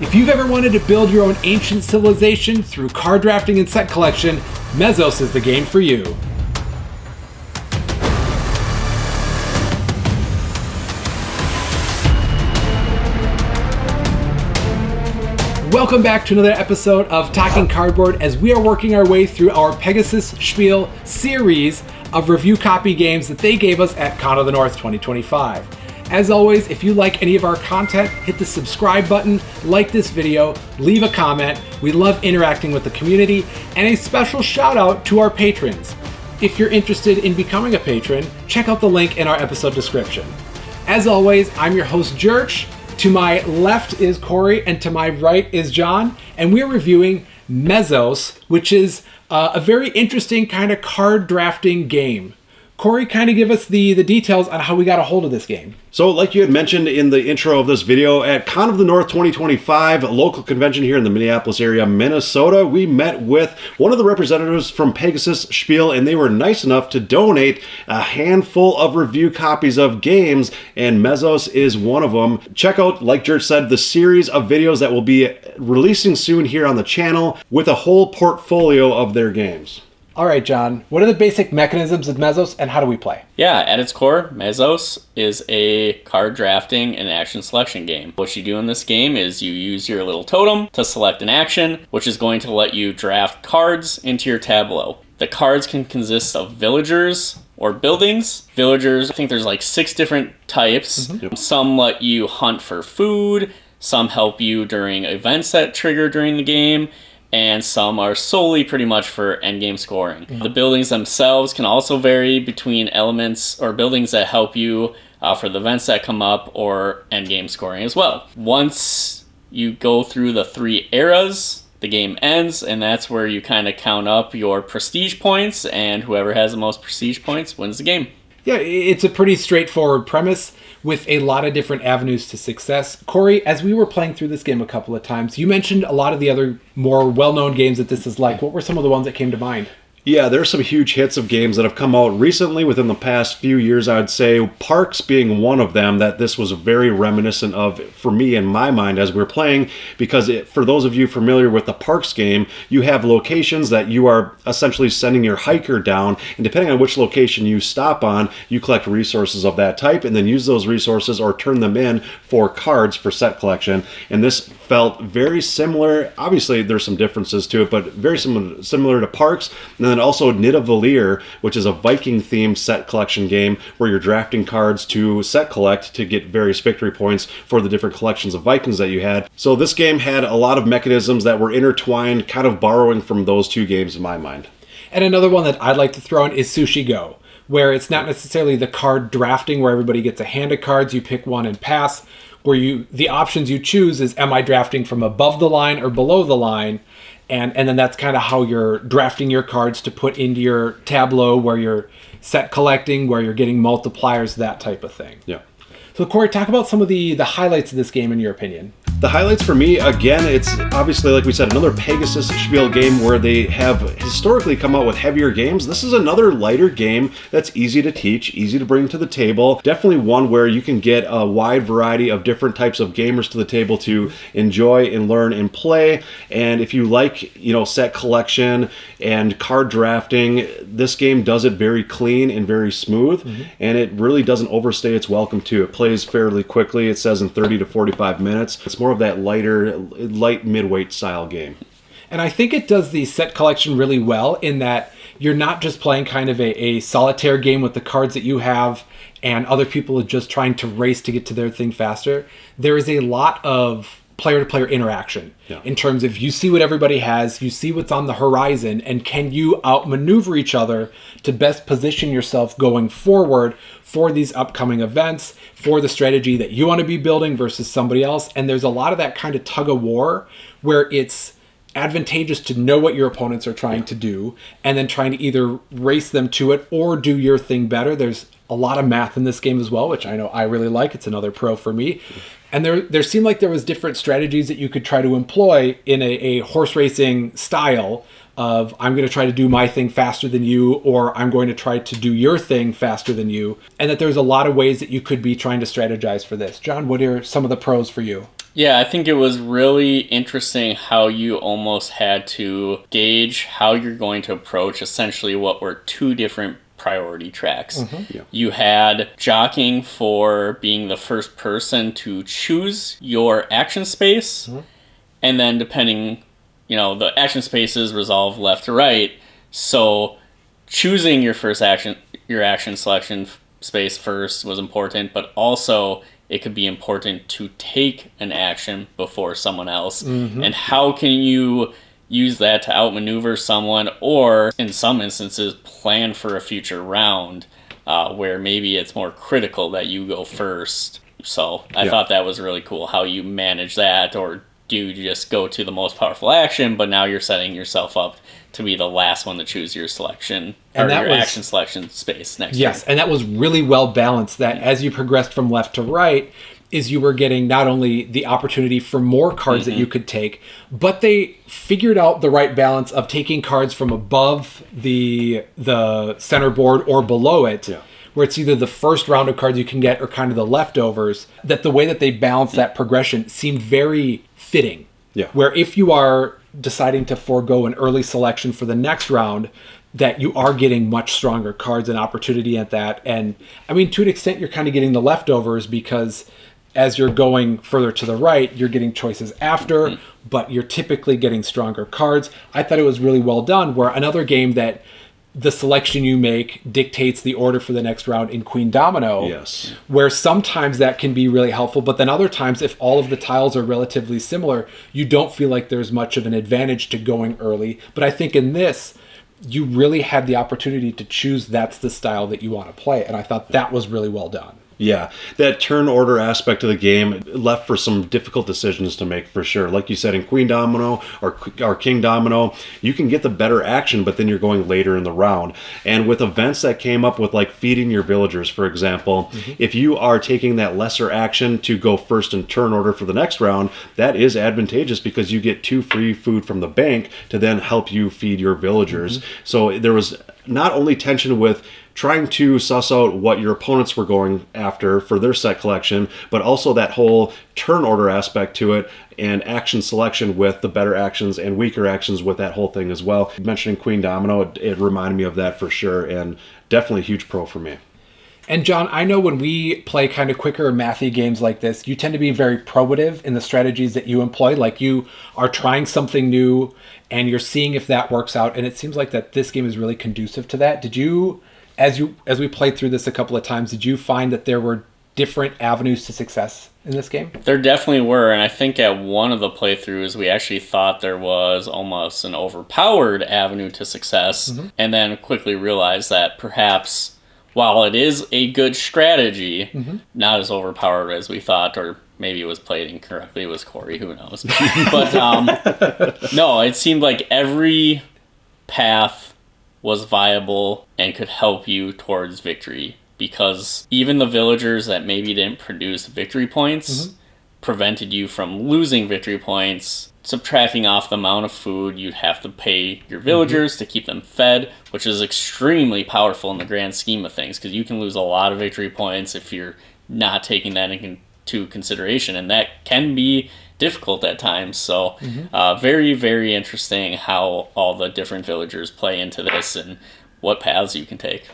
If you've ever wanted to build your own ancient civilization through card drafting and set collection, Mesos is the game for you. Welcome back to another episode of Talking Cardboard as we are working our way through our Pegasus Spiele series of review copy games that they gave us at Con of the North 2025. As always, if you like any of our content, hit the subscribe button, like this video, leave a comment. We love interacting with the community, and a special shout out to our patrons. If you're interested in becoming a patron, check out the link in our episode description. As always, I'm your host, Jerch. To my left is Corey, and to my right is John, and we're reviewing Mesos, which is a very interesting kind of card drafting game. Corey, kind of give us the details on how we got a hold of this game. So like you had mentioned in the intro of this video, at Con of the North 2025, a local convention here in the Minneapolis area, Minnesota, we met with one of the representatives from Pegasus Spiele, and they were nice enough to donate a handful of review copies of games, and Mesos is one of them. Check out, like George said, the series of videos that will be releasing soon here on the channel with a whole portfolio of their games. All right, John, what are the basic mechanisms of Mesos and how do we play? Yeah, at its core, Mesos is a card drafting and action selection game. What you do in this game is you use your little totem to select an action, which is going to let you draft cards into your tableau. The cards can consist of villagers or buildings. Villagers, I think there's like 6 different types. Yep. Some let you hunt for food, some help you during events that trigger during the game, and some are solely pretty much for endgame scoring. The buildings themselves can also vary between elements or buildings that help you for the events that come up or endgame scoring as well. Once you go through the 3 eras, the game ends, and that's where you kind of count up your prestige points, and whoever has the most prestige points wins the game. Yeah, it's a pretty straightforward premise with a lot of different avenues to success. Corey, as we were playing through this game a couple of times, you mentioned a lot of the other more well-known games that this is like. What were some of the ones that came to mind? Yeah, there's some huge hits of games that have come out recently within the past few years. I would say Parks being one of them that this was very reminiscent of for me in my mind as we're playing, because for those of you familiar with the Parks game, you have locations that you are essentially sending your hiker down, and depending on which location you stop on, you collect resources of that type and then use those resources or turn them in for cards for set collection. And this felt very similar. Obviously, there's some differences to it, but very similar to Parks. And then also Nidavellir, which is a Viking-themed set collection game where you're drafting cards to set collect to get various victory points for the different collections of Vikings that you had. So this game had a lot of mechanisms that were intertwined, kind of borrowing from those 2 games in my mind. And another one that I'd like to throw in is Sushi Go, where it's not necessarily the card drafting where everybody gets a hand of cards, you pick one and pass, where the options you choose is, am I drafting from above the line or below the line? And then that's kind of how you're drafting your cards to put into your tableau, where you're set collecting, where you're getting multipliers, that type of thing. Yeah. So Corey, talk about some of the highlights of this game in your opinion. The highlights for me, again, it's obviously, like we said, another Pegasus Spiele game where they have historically come out with heavier games. This is another lighter game that's easy to teach, easy to bring to the table. Definitely one where you can get a wide variety of different types of gamers to the table to enjoy and learn and play. And if you like, set collection and card drafting, this game does it very clean and very smooth. And it really doesn't overstay its welcome too. It plays fairly quickly. It says in 30 to 45 minutes. It's more of that light midweight style game. And I think it does the set collection really well in that you're not just playing kind of a solitaire game with the cards that you have and other people are just trying to race to get to their thing faster. There is a lot of player-to-player interaction in terms of you see what everybody has, you see what's on the horizon, and can you outmaneuver each other to best position yourself going forward for these upcoming events, for the strategy that you want to be building versus somebody else. And there's a lot of that kind of tug of war where it's advantageous to know what your opponents are trying to do and then trying to either race them to it or do your thing better. There's a lot of math in this game as well, which I know I really like. It's another pro for me. And there seemed like there was different strategies that you could try to employ in a horse racing style of I'm going to try to do my thing faster than you, or I'm going to try to do your thing faster than you. And that there's a lot of ways that you could be trying to strategize for this. John, what are some of the pros for you? Yeah, I think it was really interesting how you almost had to gauge how you're going to approach essentially what were two different priority tracks. Yeah. You had jockeying for being the first person to choose your action space, and then depending, the action spaces resolve left to right. So choosing your action selection space first was important, but also it could be important to take an action before someone else. And how can you use that to outmaneuver someone, or in some instances plan for a future round where maybe it's more critical that you go first. So I thought that was really cool how you manage that. Or do you just go to the most powerful action, but now you're setting yourself up to be the last one to choose your selection, or your action selection space next year. Yes, and that was really well balanced, that as you progressed from left to right, is you were getting not only the opportunity for more cards that you could take, but they figured out the right balance of taking cards from above the center board or below it, where it's either the first round of cards you can get or kind of the leftovers. That the way that they balanced that progression seemed very fitting. Yeah. Where if you are deciding to forego an early selection for the next round, that you are getting much stronger cards and opportunity at that. And I mean, to an extent, you're kind of getting the leftovers, because as you're going further to the right, you're getting choices after, but you're typically getting stronger cards. I thought it was really well done, where another game that the selection you make dictates the order for the next round in Queen Domino. Yes. Where sometimes that can be really helpful, but then other times, if all of the tiles are relatively similar, you don't feel like there's much of an advantage to going early. But I think in this, you really had the opportunity to choose that's the style that you want to play. And I thought that was really well done. Yeah, that turn order aspect of the game left for some difficult decisions to make, for sure. Like you said, in Queen Domino or King Domino, you can get the better action, but then you're going later in the round. And with events that came up with, like, feeding your villagers, for example, if you are taking that lesser action to go first in turn order for the next round, that is advantageous because you get 2 free food from the bank to then help you feed your villagers. So there was not only tension with trying to suss out what your opponents were going after for their set collection, but also that whole turn order aspect to it and action selection with the better actions and weaker actions with that whole thing as well. Mentioning Queen Domino, it reminded me of that for sure, and definitely a huge pro for me. And John, I know when we play kind of quicker mathy games like this, you tend to be very probative in the strategies that you employ. Like, you are trying something new and you're seeing if that works out. And it seems like that this game is really conducive to that. Did you, as we played through this a couple of times, did you find that there were different avenues to success in this game? There definitely were, and I think at one of the playthroughs we actually thought there was almost an overpowered avenue to success, and then quickly realized that perhaps while it is a good strategy, not as overpowered as we thought, or maybe it was played incorrectly. It was Corey, who knows? But no, it seemed like every path was viable and could help you towards victory, because even the villagers that maybe didn't produce victory points prevented you from losing victory points, subtracting off the amount of food you'd have to pay your villagers to keep them fed, which is extremely powerful in the grand scheme of things, because you can lose a lot of victory points if you're not taking that into consideration, and that can be difficult at times. So very, very interesting how all the different villagers play into this and what paths you can take.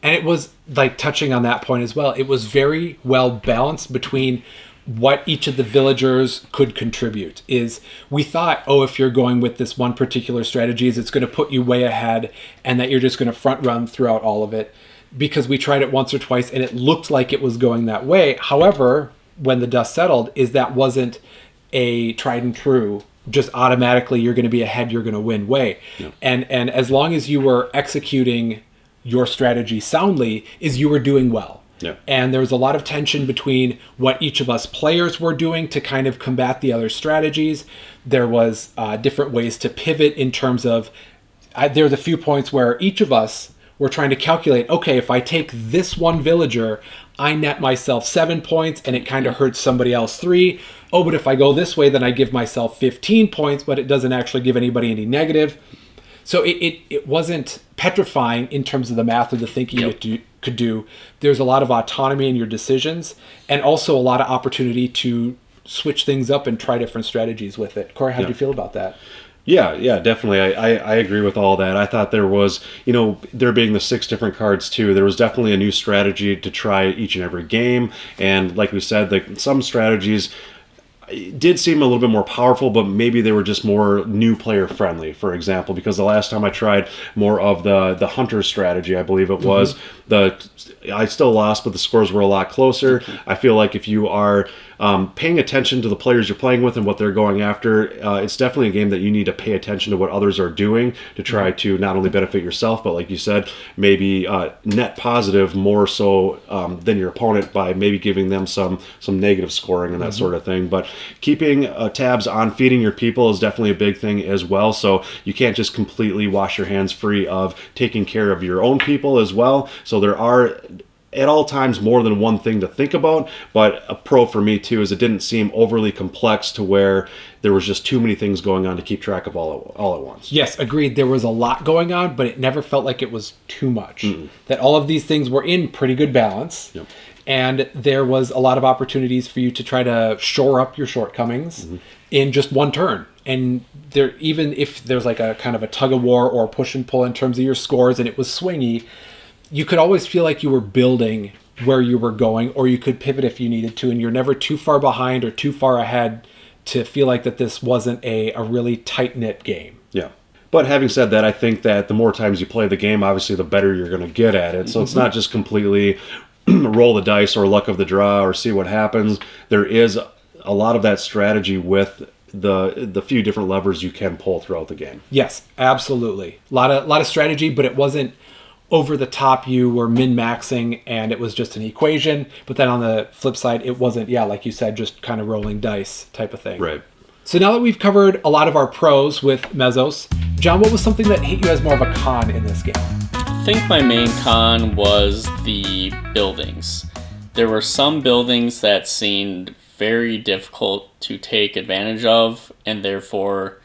And it was, like, touching on that point as well, it was very well balanced between what each of the villagers could contribute. Is we thought, if you're going with this one particular strategy, it's going to put you way ahead and that you're just going to front run throughout all of it, because we tried it once or twice and it looked like it was going that way. However, when the dust settled, is that wasn't a tried and true, just automatically you're going to be ahead, you're going to win way. Yeah. And as long as you were executing your strategy soundly, is you were doing well. Yeah. And there was a lot of tension between what each of us players were doing to kind of combat the other strategies. There was different ways to pivot in terms of, there's a few points where each of us were trying to calculate, okay, if I take this one villager, I net myself 7 points and it kind of hurts somebody else 3. But if I go this way, then I give myself 15 points, but it doesn't actually give anybody any negative. So it wasn't petrifying in terms of the math or the thinking you could do. There's a lot of autonomy in your decisions, and also a lot of opportunity to switch things up and try different strategies with it. Corey, how do you feel about that? Yeah, definitely. I agree with all that. I thought there was, there being the 6 different cards too, there was definitely a new strategy to try each and every game. And like we said, some strategies did seem a little bit more powerful, but maybe they were just more new player friendly, for example, because the last time I tried more of the hunter strategy, I believe it was, I still lost, but the scores were a lot closer. I feel like if you are paying attention to the players you're playing with and what they're going after, it's definitely a game that you need to pay attention to what others are doing to try to not only benefit yourself, but like you said, maybe net positive more so than your opponent by maybe giving them some negative scoring and that sort of thing. But keeping tabs on feeding your people is definitely a big thing as well. So you can't just completely wash your hands free of taking care of your own people as well. So there are at all times more than one thing to think about, but a pro for me too is it didn't seem overly complex to where there was just too many things going on to keep track of all at once. Yes, agreed. There was a lot going on, but it never felt like it was too much. That all of these things were in pretty good balance. Yep. And there was a lot of opportunities for you to try to shore up your shortcomings in just one turn. And there, even if there's like a kind of a tug of war or push and pull in terms of your scores and it was swingy, you could always feel like you were building where you were going, or you could pivot if you needed to, and you're never too far behind or too far ahead to feel like that this wasn't a really tight-knit game. Yeah. But having said that, I think that the more times you play the game, obviously the better you're going to get at it. So it's not just completely roll the dice or luck of the draw or see what happens. There is a lot of that strategy with the few different levers you can pull throughout the game. Yes, absolutely. A lot of strategy, but it wasn't over the top. You were min-maxing and it was just an equation. But then on the flip side, it wasn't, like you said, just kind of rolling dice type of thing. Right. So now that we've covered a lot of our pros with Mesos, John, what was something that hit you as more of a con in this game? I think my main con was the buildings. There were some buildings that seemed very difficult to take advantage of, and therefore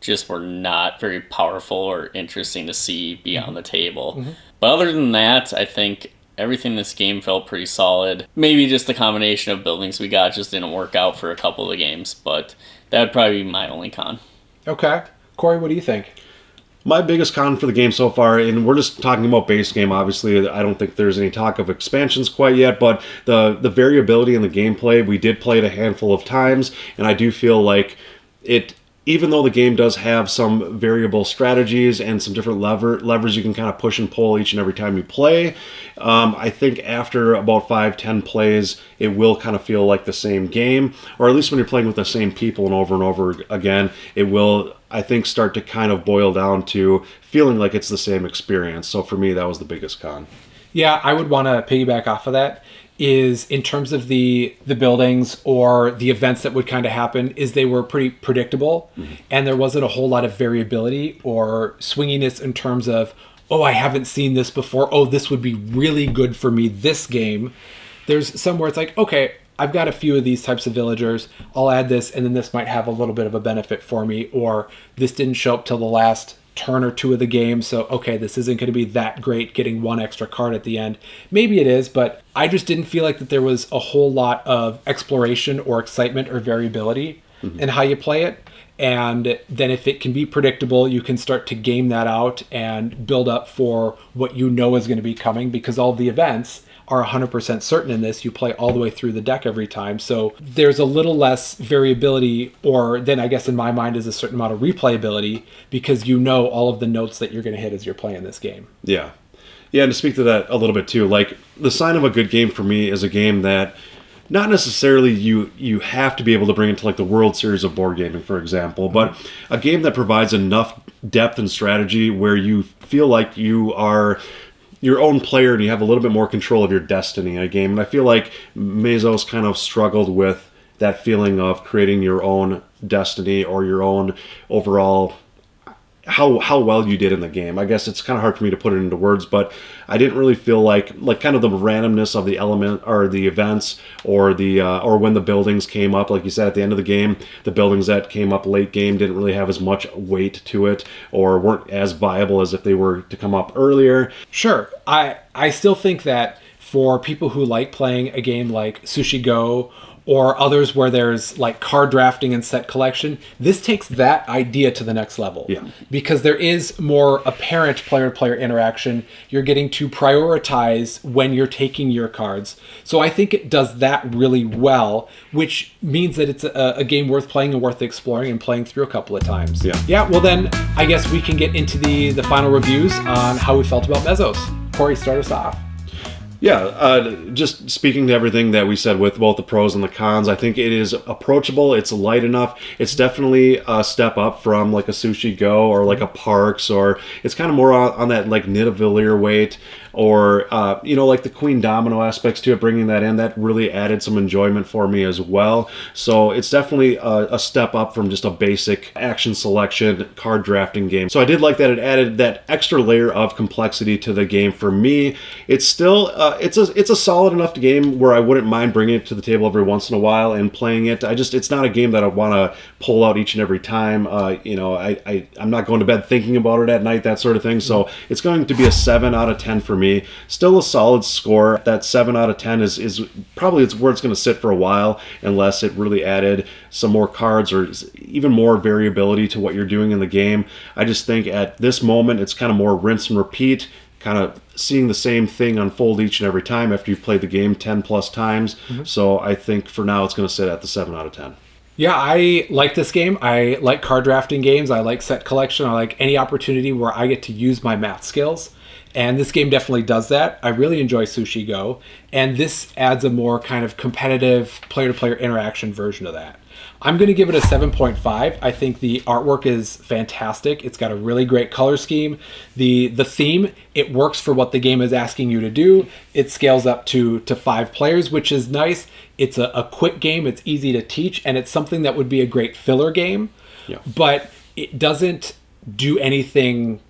just were not very powerful or interesting to see beyond the table. But other than that, I think everything in this game felt pretty solid. Maybe just the combination of buildings we got just didn't work out for a couple of the games, but that would probably be my only con. Okay. Corey, what do you think? My biggest con for the game so far, and we're just talking about base game, obviously, I don't think there's any talk of expansions quite yet, but the variability in the gameplay, we did play it a handful of times, and I do feel like it, even though the game does have some variable strategies and some different levers you can kind of push and pull each and every time you play, I think after about 5-10 plays, it will kind of feel like the same game, or at least when you're playing with the same people and over again, it will, I think, start to kind of boil down to feeling like it's the same experience. So for me, that was the biggest con. Yeah, I would want to piggyback off of that. Is in terms of the buildings or the events that would kind of happen, is they were pretty predictable, and there wasn't a whole lot of variability or swinginess in terms of, oh, I haven't seen this before, oh, this would be really good for me this game. There's some where it's like, okay, I've got a few of these types of villagers, I'll add this, and then this might have a little bit of a benefit for me, or this didn't show up till the last turn or two of the game, so okay, this isn't going to be that great getting one extra card at the end. Maybe it is, but I just didn't feel like that there was a whole lot of exploration or excitement or variability in how you play it. And then if it can be predictable, you can start to game that out and build up for what you know is going to be coming, because all the events are 100% certain in this. You play all the way through the deck every time. So there's a little less variability, or then I guess in my mind is a certain amount of replayability, because you know all of the notes that you're going to hit as you're playing this game. Yeah. Yeah, and to speak to that a little bit too, like the sign of a good game for me is a game that not necessarily you have to be able to bring into like the World Series of board gaming, for example, but a game that provides enough depth and strategy where you feel like you are your own player and you have a little bit more control of your destiny in a game. And I feel like Mesos kind of struggled with that feeling of creating your own destiny or your own overall how well you did in the game. I guess it's kind of hard for me to put it into words, but I didn't really feel like kind of the randomness of the element or the events or the or when the buildings came up, like you said at the end of the game, the buildings that came up late game didn't really have as much weight to it or weren't as viable as if they were to come up earlier. Sure. I still think that for people who like playing a game like Sushi Go or others where there's like card drafting and set collection. This takes that idea to the next level. Yeah. Because there is more apparent player-to-player interaction. You're getting to prioritize when you're taking your cards. So I think it does that really well, which means that it's a game worth playing and worth exploring and playing through a couple of times. Yeah. Well then, I guess we can get into the final reviews on how we felt about Mesos. Corey, start us off. Yeah, just speaking to everything that we said with both the pros and the cons, I think it is approachable. It's light enough. It's definitely a step up from like a Sushi Go or like a Parks, or it's kind of more on that like Nidavellir weight, or like the Queen Domino aspects to it, bringing that in, that really added some enjoyment for me as well. So it's definitely a step up from just a basic action selection card drafting game. So I did like that it added that extra layer of complexity to the game. For me, it's still it's a solid enough game where I wouldn't mind bringing it to the table every once in a while and playing it. It's not a game that I want to pull out each and every time. I'm not going to bed thinking about it at night, that sort of thing. So it's going to be a 7 out of 10 for me. Still a solid score. That 7 out of 10 is probably where it's going to sit for a while, unless it really added some more cards or even more variability to what you're doing in the game. I just think at this moment it's kind of more rinse and repeat, kind of seeing the same thing unfold each and every time after you've played the game 10 plus times. So I think for now it's going to sit at the 7 out of 10. Yeah, I like this game. I like card drafting games. I like set collection. I like any opportunity where I get to use my math skills. And this game definitely does that. I really enjoy Sushi Go. And this adds a more kind of competitive player-to-player interaction version of that. I'm going to give it a 7.5. I think the artwork is fantastic. It's got a really great color scheme. The theme, it works for what the game is asking you to do. It scales up to 5 players, which is nice. It's a quick game. It's easy to teach, and it's something that would be a great filler game. Yeah. But it doesn't do anything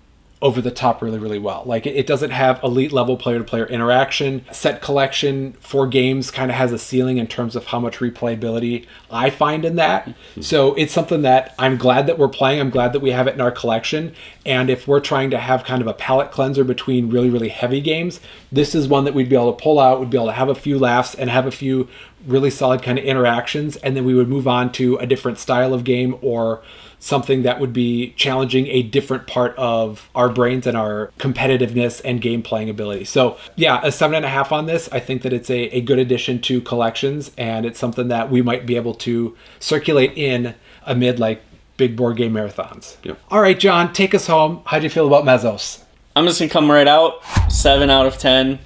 over the top really, really well. Like it doesn't have elite level player-to-player interaction. Set collection for games kind of has a ceiling in terms of how much replayability I find in that. So it's something that I'm glad that we're playing. I'm glad that we have it in our collection. And if we're trying to have kind of a palate cleanser between really, really heavy games, this is one that we'd be able to pull out, we'd be able to have a few laughs and have a few really solid kind of interactions. And then we would move on to a different style of game or something that would be challenging a different part of our brains and our competitiveness and game playing ability. So yeah, a 7.5 on this. I think that it's a good addition to collections, and it's something that we might be able to circulate in amid like big board game marathons. Yep. All right, John, take us home. How'd you feel about Mesos? I'm just going to come right out. 7 out of 10.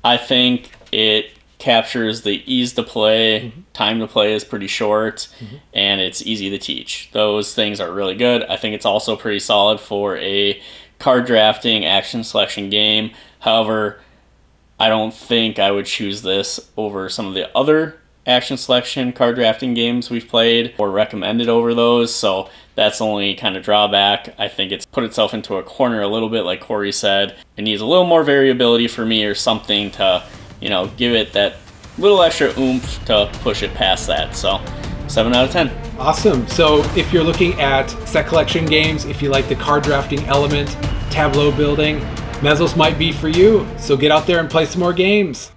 I think it captures the ease to play. Time to play is pretty short, and it's easy to teach. Those things are really good. I think it's also pretty solid for a card drafting action selection game. However, I don't think I would choose this over some of the other action selection card drafting games we've played or recommended over those. So that's the only kind of drawback. I think it's put itself into a corner a little bit, like Corey said. It needs a little more variability for me, or something to give it that little extra oomph to push it past that. So 7 out of 10. Awesome. So if you're looking at set collection games, if you like the card drafting element, tableau building, Mesos might be for you. So get out there and play some more games.